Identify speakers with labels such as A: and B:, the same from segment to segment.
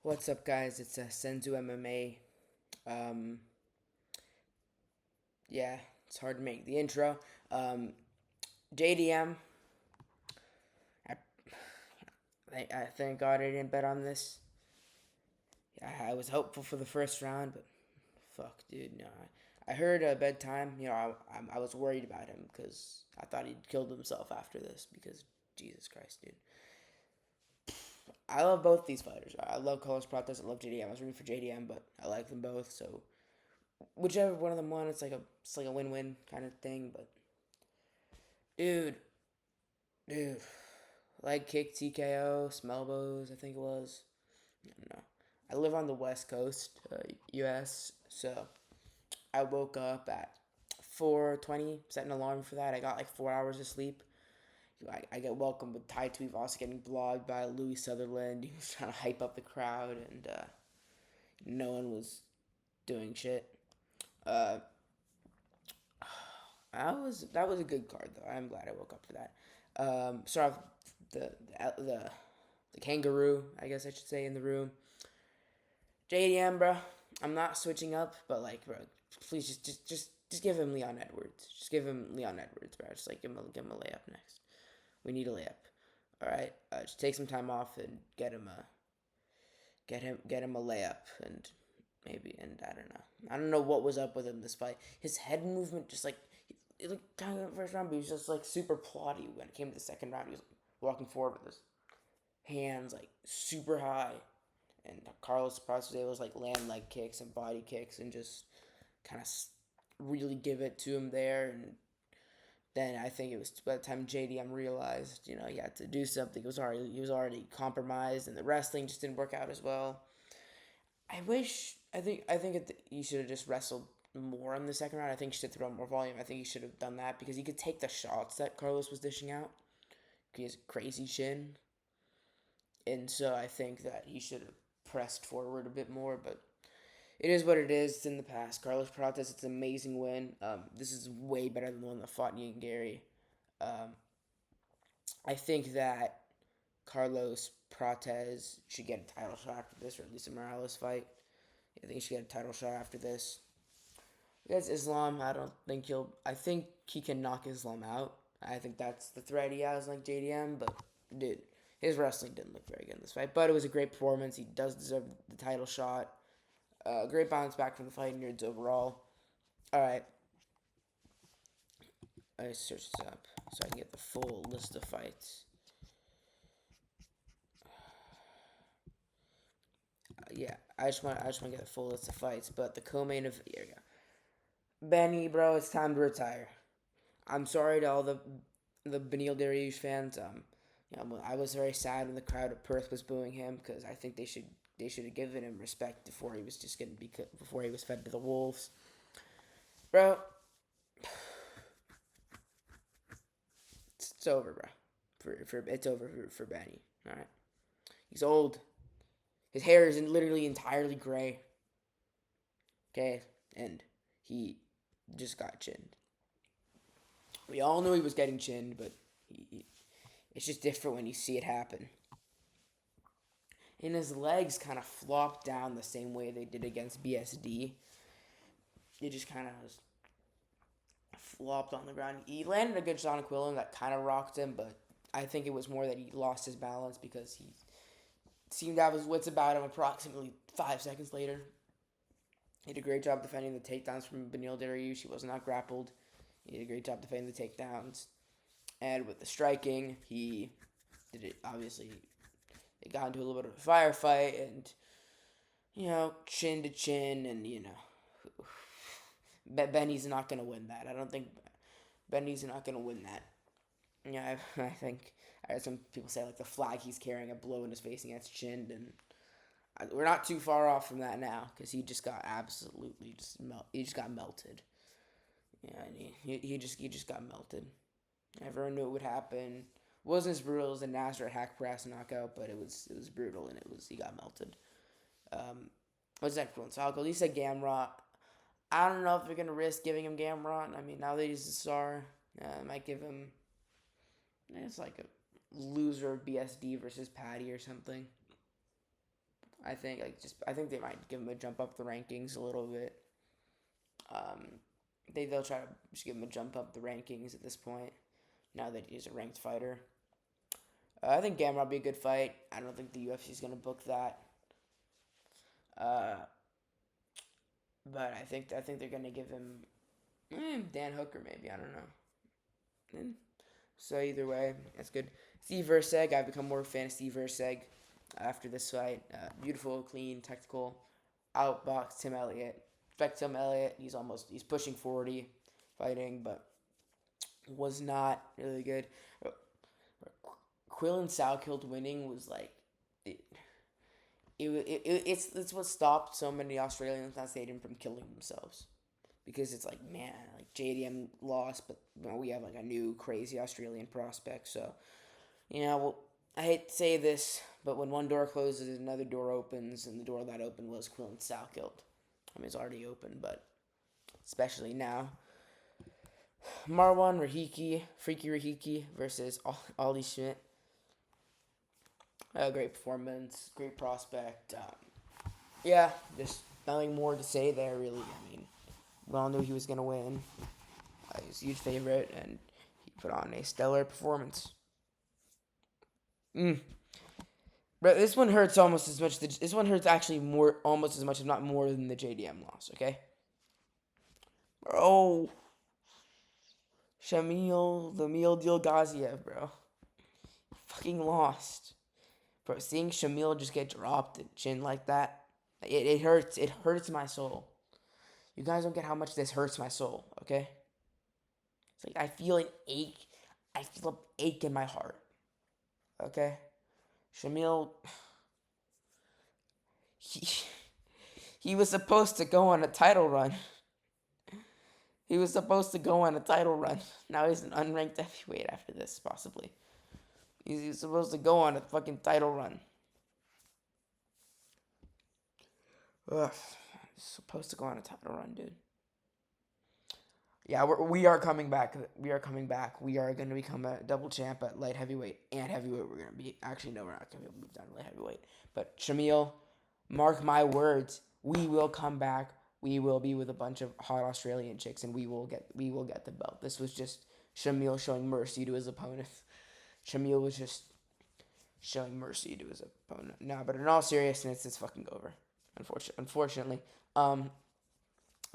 A: What's up, guys? It's Senzu MMA. Um, yeah, it's hard to make the intro. JDM, I, I thank God I didn't bet on this. I was hopeful for the first round, but fuck, dude, no. I heard bedtime. I was worried about him because I thought he'd killed himself after this because Jesus Christ, dude. I love both these fighters. I love Carlos Prates. I love JDM. I was rooting for JDM, but I like them both. So whichever one of them won, it's like a win-win kind of thing. But dude, dude, leg kick, TKO, Smelbos, I think it was. I don't know. I live on the West Coast, U.S., so I woke up at 4:20, set an alarm for that. I got like 4 hours of sleep. I get welcomed with Ty Tuivasa getting blogged by Louis Sutherland. He was trying to hype up the crowd, and no one was doing shit. Uh, that was a good card though. I'm glad I woke up for that. Start off the kangaroo, I guess I should say, in the room. JDM, bro. I'm not switching up, but like, bro, please just give him Leon Edwards. Just give him Leon Edwards, bro. Just like give him a layup next. We need a layup. All right. Just take some time off and get him a layup and maybe, and I don't know what was up with him this fight. His head movement just like he looked kind of in the first round, but he was just like super plotty when it came to the second round. He was walking forward with his hands like super high, and Carlos Prates was able to like land leg kicks and body kicks and just kind of really give it to him there. And then I think it was by the time JDM realized, he had to do something. He was already compromised, and the wrestling just didn't work out as well. I think he should have just wrestled more in the second round. I think he should have thrown more volume. I think he should have done that because he could take the shots that Carlos was dishing out. He has a crazy chin, and so I think that he should have pressed forward a bit more. But it is what it is. It's in the past. Carlos Prates, it's an amazing win. This is way better than the one that fought Ian Gary. Um, I think that Carlos Prates should get a title shot after this, or at least a Morales fight. I think he should get a title shot after this. Against Islam, I don't think he'll. I think he can knock Islam out. I think that's the threat he has, like JDM. But dude, his wrestling didn't look very good in this fight. But it was a great performance. He does deserve the title shot. Great bounce back from the fighting nerds overall. All right, I search this up so I can get the full list of fights. Yeah, I just want to get the full list of fights. But the co-main of here we go. Benny, bro, it's time to retire. I'm sorry to all the Benil Dariush fans. I was very sad when the crowd at Perth was booing him because I think they should have given him respect before he was just getting before he was fed to the wolves, bro. It's over, bro. It's over for Benny. All right, he's old. His hair is literally entirely gray. Okay, and he just got chinned. We all knew he was getting chinned, but it's just different when you see it happen. And his legs kind of flopped down the same way they did against BSD. He just kind of flopped on the ground. He landed a good shot on Quillen that kind of rocked him, but I think it was more that he lost his balance because he seemed to have his wits about him approximately 5 seconds later. He did a great job defending the takedowns from Benil Dariush. He was not grappled. He did a great job defending the takedowns. And with the striking, he did it, obviously. They got into a little bit of a firefight and, chin to chin. And, Benny's not going to win that. I don't think Benny's not going to win that. Yeah, I think I heard some people say, like, the flag he's carrying, a blow in his face, and he gets chinned. And we're not too far off from that now because he just got absolutely he just got melted. Yeah, and he just got melted. Everyone knew it would happen. Wasn't as brutal as the Nasser hack press knockout, but it was brutal, and he got melted. What's next one? So I'll go. He said Gamrot. I don't know if they're gonna risk giving him Gamrot. I mean, now that he's a star, I might give him. It's like a loser BSD versus Patty or something. I think I think they might give him a jump up the rankings a little bit. They'll try to just give him a jump up the rankings at this point. Now that he's a ranked fighter, I think Gamrot will be a good fight. I don't think the UFC is gonna book that. Uh, but I think they're gonna give him Dan Hooker maybe. I don't know. So either way, that's good. Steve Verseg, I've become more of a fan of Steve Verseg after this fight. Beautiful, clean, technical, outbox Tim Elliott. Respect Tim Elliott. He's pushing 40 fighting, but was not really good. Quillen Salkild winning was like it's what stopped so many Australians in that stadium from killing themselves. Because it's like, man, like JDM lost, but we have like a new crazy Australian prospect. So, well, I hate to say this, but when one door closes, another door opens, and the door that opened was Quillen Salkild. I mean, it's already open, but especially now. Marwan Freaky Rahiki versus Ollie Schmidt. Great performance, great prospect. Just nothing more to say there, really. I mean, we all knew he was going to win. He was a huge favorite, and he put on a stellar performance. But this one hurts almost as much. This one hurts actually almost as much, if not more, than the JDM loss, okay? Bro. Shamil, the Meal Deal Gaziev, bro. Fucking lost. Bro, seeing Shamil just get dropped and chin like that, it hurts. It hurts my soul. You guys don't get how much this hurts my soul, okay? It's like I feel an ache. I feel an ache in my heart. Okay? Shamil, he was supposed to go on a title run. He was supposed to go on a title run. Now he's an unranked heavyweight after this, possibly. He's supposed to go on a fucking title run. Ugh. He's supposed to go on a title run, dude. Yeah, we are coming back. We are coming back. We are going to become a double champ at light heavyweight and heavyweight. We're going to be... Actually, no, we're not going to move down to light heavyweight. But Shamil, mark my words. We will come back. We will be with a bunch of hot Australian chicks, and we will get the belt. This was just Shamil showing mercy to his opponent. Shamil was just showing mercy to his opponent. No, but in all seriousness, it's fucking over. Unfortunately.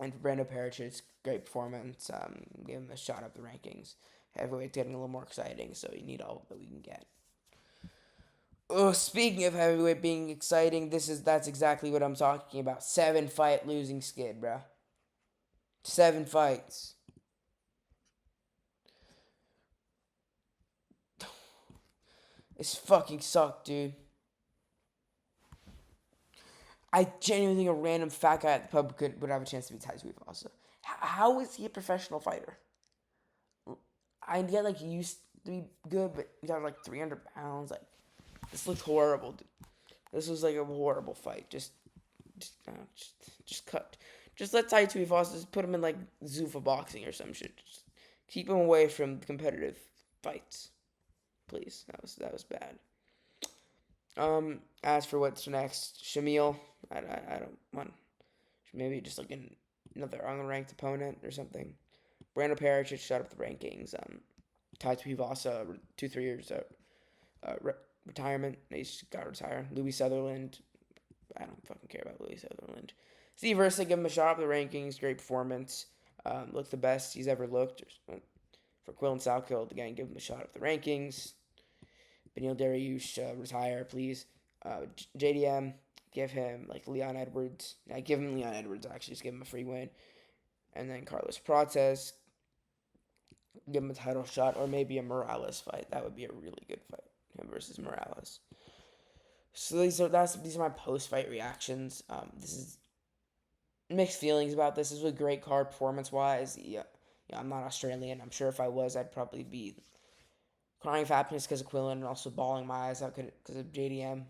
A: And for Brando Parachut's great performance, give him a shot up the rankings. Heavyweight's getting a little more exciting, so you need all that we can get. Oh, speaking of heavyweight being exciting, that's exactly what I'm talking about. 7-fight losing skid, bro. 7 fights. This fucking sucked, dude. I genuinely think a random fat guy at the pub would have a chance to be Ty Sweet also. How is he a professional fighter? I get like he used to be good, but he got like 300 pounds. Like, this looked horrible, dude. This was like a horrible fight. Just let Tai Tuivasa just put him in like Zuffa boxing or some shit. Just keep him away from competitive fights, please. That was bad. As for what's next, Shamil, I don't want. Maybe just like another unranked opponent or something. Brando Parachut shot up the rankings. Tai Tuivasa 2-3 years retirement. He's got to retire. Louis Sutherland. I don't fucking care about Louis Sutherland. Steve Versa, give him a shot up the rankings. Great performance. Looked the best he's ever looked. For Quillen Salkild, again, give him a shot up the rankings. Beneil Dariush, retire, please. JDM, give him like Leon Edwards. Give him Leon Edwards, actually. Just give him a free win. And then Carlos Prates, give him a title shot, or maybe a Morales fight. That would be a really good fight, him versus Morales. So these are my post-fight reactions. This is mixed feelings about this. This was a great card performance-wise. Yeah, I'm not Australian. I'm sure if I was, I'd probably be crying of happiness because of Quillen and also bawling my eyes out because of JDM.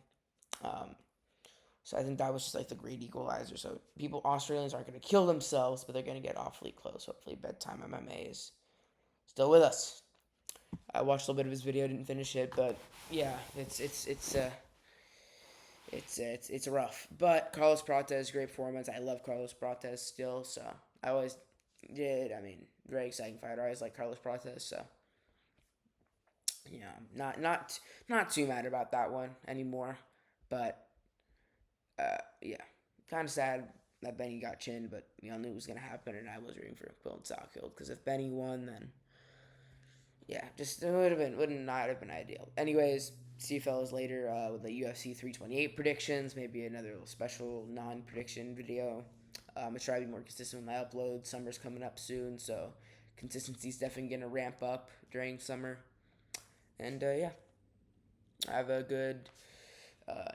A: So I think that was just like the great equalizer. So Australians aren't going to kill themselves, but they're going to get awfully close. Hopefully Bedtime MMA is still with us. I watched a little bit of his video, didn't finish it, but yeah, it's It's rough. But Carlos Prates, great performance. I love Carlos Prates still, so I always did. I mean, very exciting fighter. I always like Carlos Prates, so not too mad about that one anymore. But yeah, kind of sad that Benny got chinned, but we all knew it was gonna happen, and I was rooting for Bill and Sockfield because if Benny won, then yeah, just it would not have been ideal. Anyways, see you fellas later with the UFC 328 predictions, maybe another little special non-prediction video. I'm gonna try to be more consistent with my uploads. Summer's coming up soon, so consistency's definitely gonna ramp up during summer. And yeah, have a good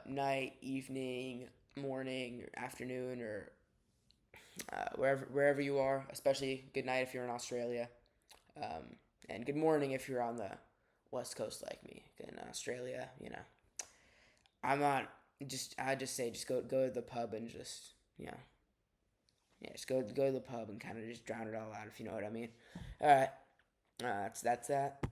A: night, evening, morning, or afternoon, or wherever you are. Especially good night if you're in Australia, and good morning if you're on the West Coast like me. In Australia, I'm not I just say just go to the pub and just yeah, just go to the pub and kind of just drown it all out if you know what I mean. All right, that's that.